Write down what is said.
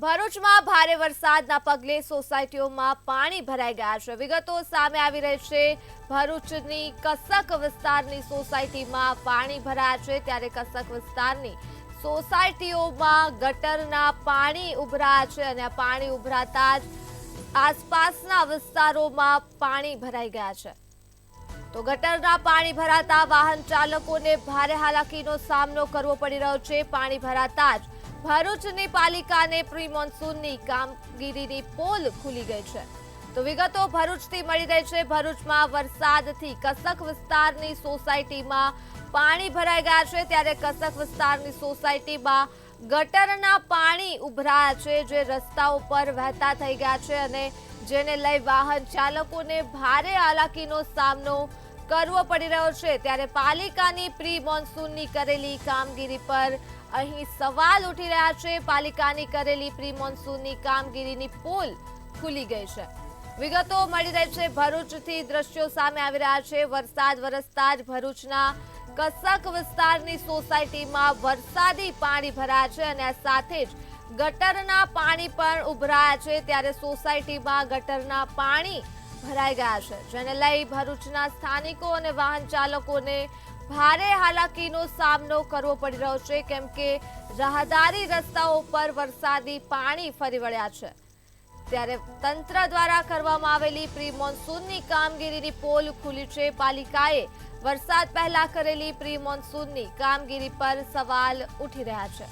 ભરૂચમાં ભારે વરસાદના પગલે સોસાયટીઓમાં પાણી ભરાઈ ગયા છે। વિગતો સામે આવી રહી છે। ભરૂચની કસક વિસ્તારની સોસાયટીમાં પાણી ભરાયા છે, ત્યારે કસક વિસ્તારની સોસાયટીઓમાં ગટરના પાણી ઉભરાયા છે અને આ પાણી ઉભરાતા જ આસપાસના વિસ્તારોમાં પાણી ભરાઈ ગયા છે। તો ગટરના પાણી ભરાતા વાહન ચાલકોને ભારે હાલાકીનો સામનો કરવો પડી રહ્યો છે। પાણી ભરાતા જ ભરૂચની પાલિકાને પ્રી મોન્સૂનની કામગીરીની પોલ ખુલી ગઈ છે। તો વિગતો ભરૂચથી મળી રહી છે। ભરૂચમાં વરસાદથી કસક વિસ્તારની સોસાયટીમાં પાણી ભરાઈ ગયા છે, ત્યારે કસક વિસ્તારની સોસાયટીમાં ગટરના પાણી ઉભરાયા છે, જે રસ્તાઓ પર વહેતા થઈ ગયા છે અને જેને લઈ વાહન ચાલકોને ભારે હાલાકીનો સામનો કરવો પડી રહ્યો છે। ત્યારે પાલિકાની પ્રી મોન્સૂનની કરેલી કામગીરી પર અહીં સવાલ ઉઠી રહ્યા છે। પાલિકાની કરેલી પ્રી મોન્સૂનની કામગીરીની પોલ ખુલી ગઈ છે। વિગતો મળી રહી છે। ભરૂચથી દ્રશ્યો સામે આવી રહ્યા છે। વરસાદ વરસતા જ ભરૂચના કસક વિસ્તારની સોસાયટીમાં વરસાદી પાણી ભરાયા છે અને આ સાથે જ ગટરના પાણી પણ ઉભરાયા છે, ત્યારે સોસાયટીમાં ગટરના પાણી ભરાઈ ગયા છે, જેને લઈ ભરૂચના સ્થાનિકો અને વાહન ચાલકોને ભારે હાલાકીનો સામનો કરવો પડી રહ્યો છે, કેમ કે રાહદારી રસ્તાઓ પર વરસાદી પાણી ફરી વળ્યા છે। ત્યારે તંત્ર દ્વારા કરવામાં આવેલી પ્રી મોન્સૂનની કામગીરીની પોલ ખુલી છે। પાલિકાએ વરસાદ પહેલા કરેલી પ્રી મોન્સૂનની કામગીરી પર સવાલ ઉઠી રહ્યા છે।